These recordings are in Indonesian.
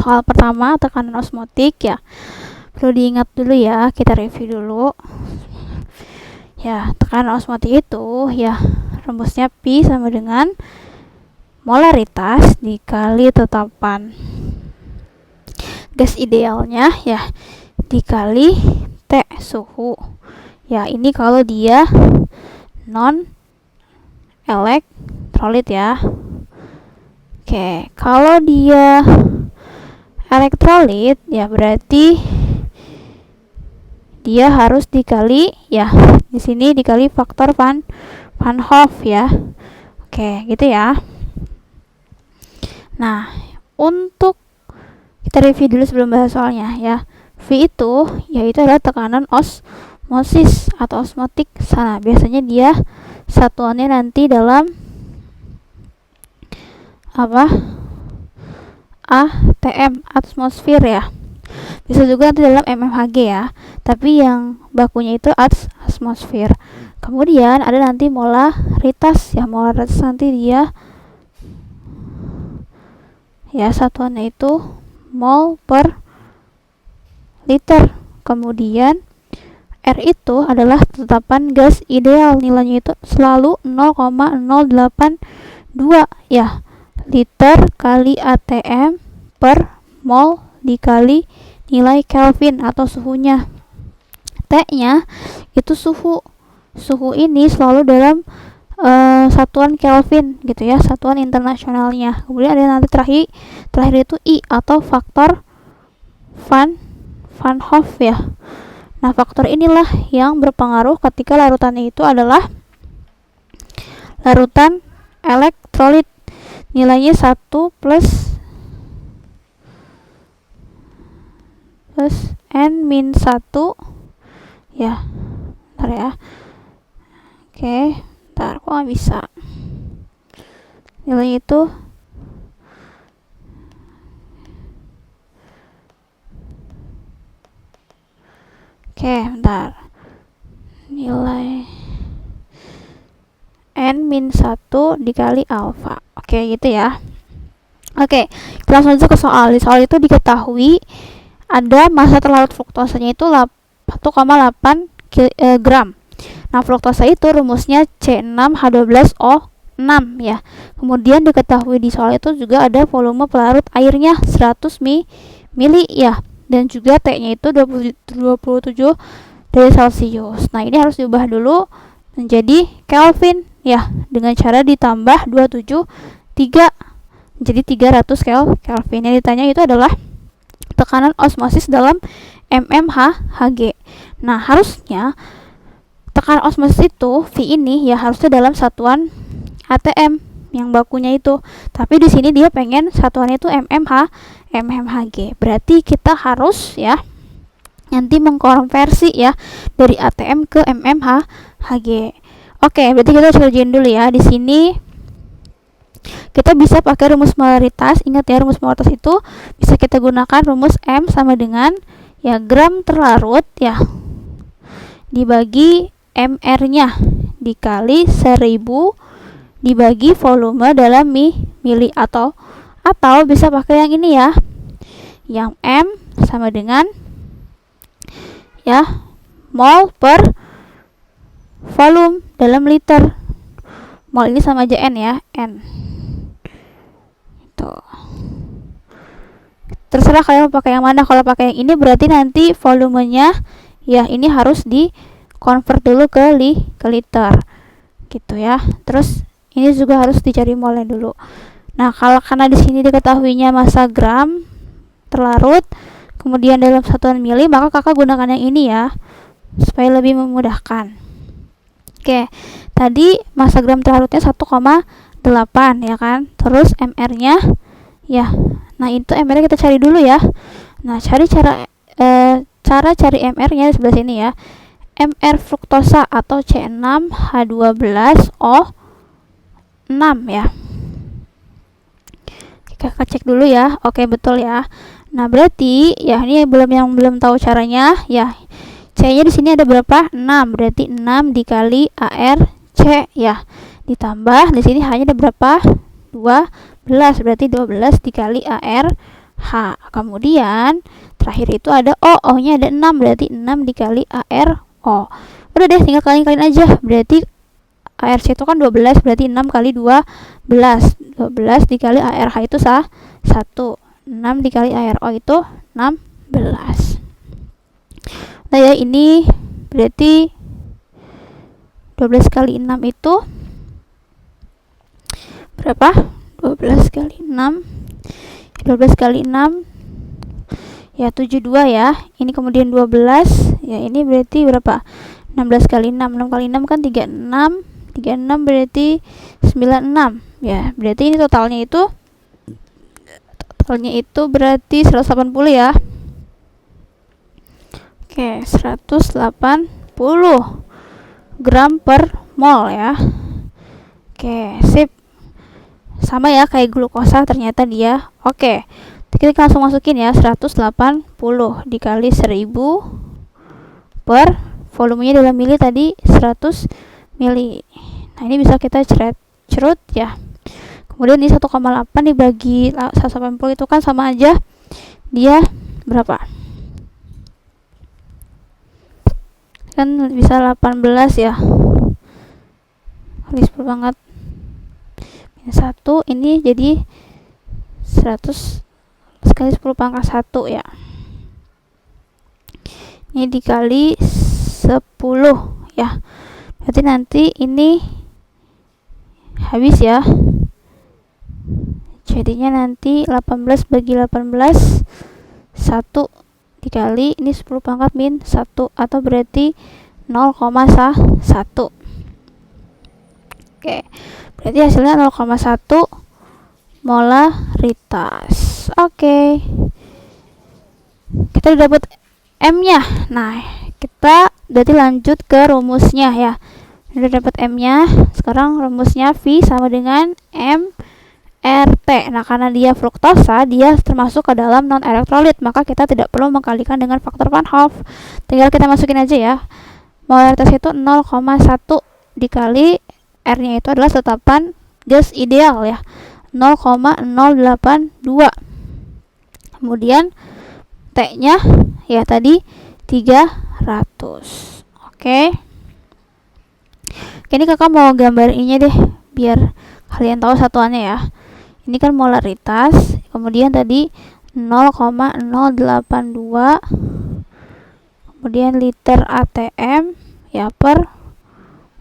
hal pertama, tekanan osmotik ya. Perlu diingat dulu ya, kita review dulu. Ya, tekanan osmotik itu ya rumusnya Pi sama dengan molaritas dikali tetapan gas idealnya ya dikali T suhu. Ya, ini kalau dia non elektrolit ya. Oke, kalau dia elektrolit ya berarti dia harus dikali ya, di sini dikali faktor Van Hoff ya. Oke, gitu ya. Nah, untuk kita review dulu sebelum bahas soalnya ya. V itu yaitu adalah tekanan osmosis atau osmotik sana. Biasanya dia satuannya nanti dalam apa? ATM, atmosfer ya. Bisa juga nanti dalam mmHg ya, tapi yang bakunya itu atmosfer. Kemudian ada nanti molaritas ya, molaritas nanti dia ya satuannya itu mol per liter. Kemudian R itu adalah tetapan gas ideal, nilainya itu selalu 0,082 ya, liter kali ATM per mol dikali nilai Kelvin atau suhunya. T-nya itu suhu. Suhu ini selalu dalam satuan Kelvin gitu ya, satuan internasionalnya. Kemudian ada nanti terakhir itu I atau faktor Van Hoff ya. Nah, faktor inilah yang berpengaruh ketika larutannya itu adalah larutan elektrolit. Nilainya 1 plus N-1 ya. Bentar ya. Oke, bentar, kok nggak bisa. Nilainya itu bentar. Nilai N-1 dikali alfa. Oke, gitu ya. Oke, kita langsung aja ke soal. Di soal itu diketahui ada massa terlarut fruktosanya itu 1,8 gram. Nah, fruktosa itu rumusnya C6H12O6 ya. Kemudian diketahui di soal itu juga ada volume pelarut airnya 100 mili ya. Dan juga T-nya itu 27 derajat Celcius. Nah, ini harus diubah dulu menjadi Kelvin ya, dengan cara ditambah 273 jadi 300 Kelvin. Yang ditanya itu adalah tekanan osmosis dalam mmHg. Nah, harusnya tekanan osmosis itu V ini ya harusnya dalam satuan ATM yang bakunya itu. Tapi di sini dia pengen satuannya itu mmHg. Berarti kita harus ya nanti mengkonversi ya dari ATM ke mmHg. Oke, berarti kita kerjain dulu ya. Di sini kita bisa pakai rumus molaritas. Ingat ya, rumus molaritas itu bisa kita gunakan rumus M sama dengan ya gram terlarut ya dibagi MR-nya dikali 1000 dibagi volume dalam mili atau bisa pakai yang ini ya, yang M sama dengan ya mol per volume dalam liter. Mol ini sama aja N ya, N. Tuh. Terserah kalian mau pakai yang mana. Kalau pakai yang ini berarti nanti volumenya ya ini harus di convert dulu ke liter gitu ya. Terus ini juga harus dicari molnya dulu. Nah, karena di sini diketahuinya massa gram terlarut kemudian dalam satuan mili, maka kakak gunakan yang ini ya supaya lebih memudahkan. Oke, tadi massa gram terlarutnya 1,8 ya kan. Terus MR-nya ya. Nah, itu MR-nya kita cari dulu ya. Nah, cara cari MR-nya di sebelah sini ya. MR fruktosa atau C6H12O6 ya. Kita cek dulu ya. Oke, betul ya. Nah, berarti ya ini belum tahu caranya ya. C-nya di sini ada berapa? 6. Berarti 6 dikali ARC ya. Ditambah di sini hanya ada berapa? 12. Berarti 12 dikali AR H. Kemudian terakhir itu ada O. O-nya ada 6, berarti 6 dikali ARO. Udah deh, tinggal kalian aja. Berarti ARC itu kan 12, berarti 6 kali 12. 12 dikali ARH itu 1. 6 dikali ARO itu 16. Nah ya, ini berarti 12 kali 6 itu berapa? 12 kali 6 ya 72 ya. Ini kemudian 12 ya, ini berarti berapa? 16 kali 6. 6 kali 6 kan 36. 36 berarti 96 ya. Berarti ini totalnya itu berarti 180 ya. Oke, 180 gram per mol ya. Oke, sip. Sama ya kayak glukosa ternyata dia. Oke, kita langsung masukin ya. 180 dikali 1000 per volumenya dalam mili tadi 100 mili. Nah, ini bisa kita cerut ya. Kemudian ini 1,8 dibagi 180 itu kan sama aja dia berapa? Kan bisa 18 ya. Kali 10 banget. Minus 1 ini jadi 100 sekali 10 pangkat 1 ya. Ini dikali 10 ya. Berarti nanti ini habis ya. Jadinya nanti 18 bagi 18 1 dikali ini 10 pangkat min 1 atau berarti 0,1. Oke, berarti hasilnya 0,1 molaritas. Oke, kita udah dapat M-nya. Nah, kita berarti lanjut ke rumusnya ya. Udah dapat M-nya. Sekarang rumusnya V sama dengan M RT. Nah, karena dia fruktosa, dia termasuk ke dalam non elektrolit, maka kita tidak perlu mengkalikan dengan faktor Van Hoff. Tinggal kita masukin aja ya. Molaritas itu 0,1 dikali R-nya itu adalah tetapan gas ideal ya. 0,082. Kemudian T-nya ya tadi 300. Oke. Ini kakak mau gambar ininya deh biar kalian tahu satuannya ya. Ini kan molaritas, kemudian tadi 0,082, kemudian liter ATM ya per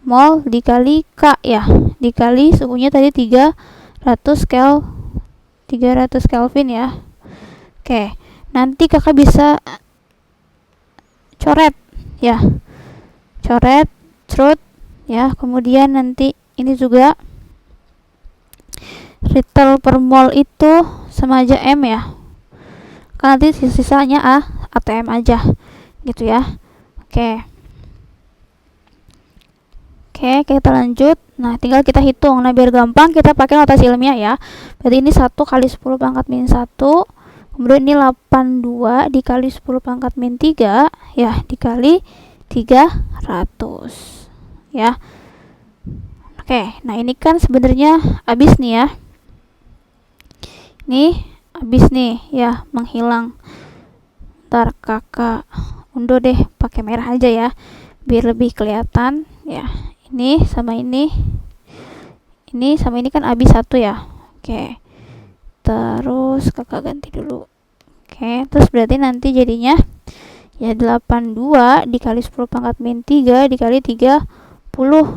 mol dikali K ya, dikali suhunya tadi 300 Kelvin ya. Oke, nanti kakak bisa coret ya, cerut ya. Kemudian nanti ini juga Ritel per mol itu sama aja M ya. Kan nanti sisanya ATM aja gitu ya. Oke, kita lanjut. Nah, tinggal kita hitung. Nah, biar gampang kita pakai notasi ilmiah ya. Berarti ini 1 kali 10 pangkat min 1. Kemudian ini 82 dikali 10 pangkat min 3 ya, dikali 300 ya. Oke, nah ini kan sebenarnya habis nih ya. Nih habis nih ya, menghilang. Ntar kakak unduh deh pakai merah aja ya biar lebih kelihatan ya. Ini sama ini sama ini kan habis 1 ya. Oke, terus kakak ganti dulu. Oke, terus berarti nanti jadinya ya 82 dikali 10 pangkat min 3 dikali 30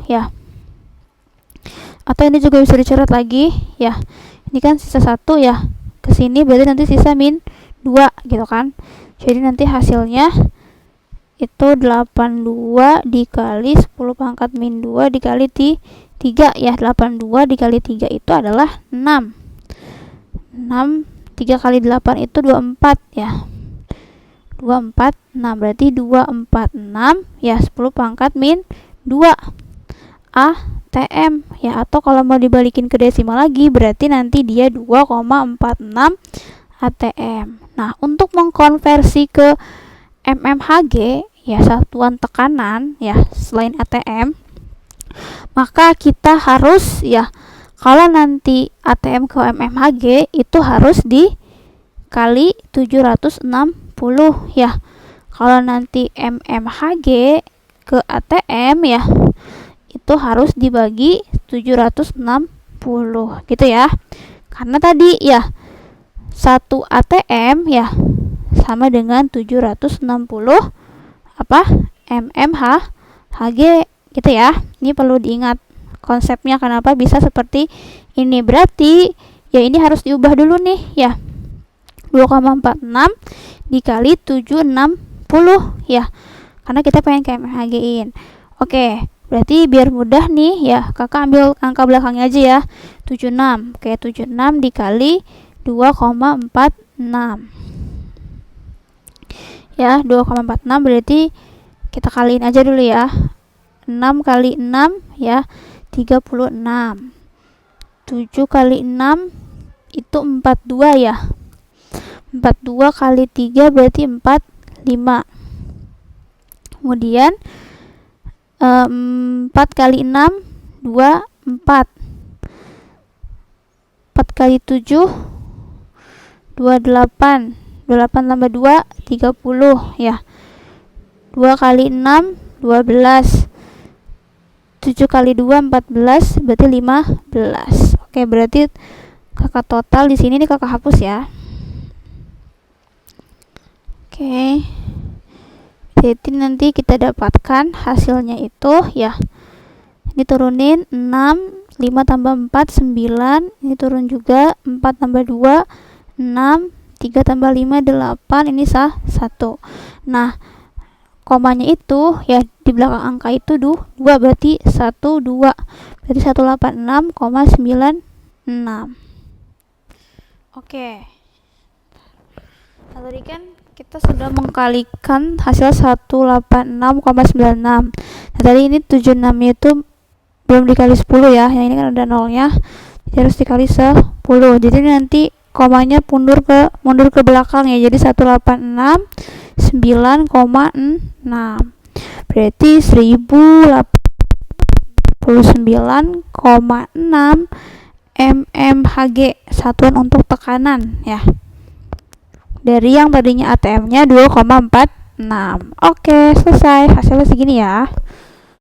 ya. Atau ini juga bisa dicoret lagi ya. Ini kan sisa 1 ya, kesini berarti nanti sisa min 2 gitu kan. Jadi nanti hasilnya itu 82 dikali 10 pangkat min 2 dikali 3 ya. 82 dikali 3 itu adalah 6. 3 kali 8 itu 24 ya. 246 berarti 246 ya 10 pangkat min 2 ATM ya. Atau kalau mau dibalikin ke desimal lagi berarti nanti dia 2,46 ATM. Nah, untuk mengkonversi ke mmHg ya, satuan tekanan ya selain ATM, maka kita harus ya, kalau nanti ATM ke mmHg itu harus kali 760 ya. Kalau nanti MMHG ke ATM ya, itu harus dibagi 760 gitu ya. Karena tadi ya, 1 ATM ya sama dengan 760 apa? MMHG gitu ya. Ini perlu diingat konsepnya kenapa bisa seperti ini. Berarti ya ini harus diubah dulu nih ya. 2,46 dikali 760 ya. Karena kita pengen ke MHG-in. Oke, berarti biar mudah nih ya, kakak ambil angka belakangnya aja ya. 76. Oke, 76 dikali 2,46. Ya, 2,46 berarti kita kaliin aja dulu ya. 6 kali 6 ya 36. 7 kali 6 itu 42 ya. 42 kali 3 berarti 45. Kemudian 4 kali 6 24. 4 kali 7 28. 28 tambah 2 30 ya. 2 kali 6 12. 7 kali 2 14 berarti 15. Oke, berarti kakak total di sini nih kakak hapus ya. Oke. Jadi nanti kita dapatkan hasilnya itu ya. Ini turunin 6, 5 tambah 4 9, ini turun juga 4 tambah 2 6, 3 tambah 5 8, ini 1. Nah, komanya itu ya di belakang angka itu 2 berarti 1 2. Berarti 186,96. Oke. Tadi kan kita sudah mengkalikan hasil 186,96. Nah, tadi ini 76 itu belum dikali 10 ya. Yang ini kan ada nolnya. Jadi harus dikali 10. Jadi nanti komanya mundur ke belakang ya. Jadi 186,9,6. Berarti 1089,6 mmHg satuan untuk tekanan ya. Dari yang tadinya ATM-nya 2,46. Oke, selesai. Hasilnya segini ya.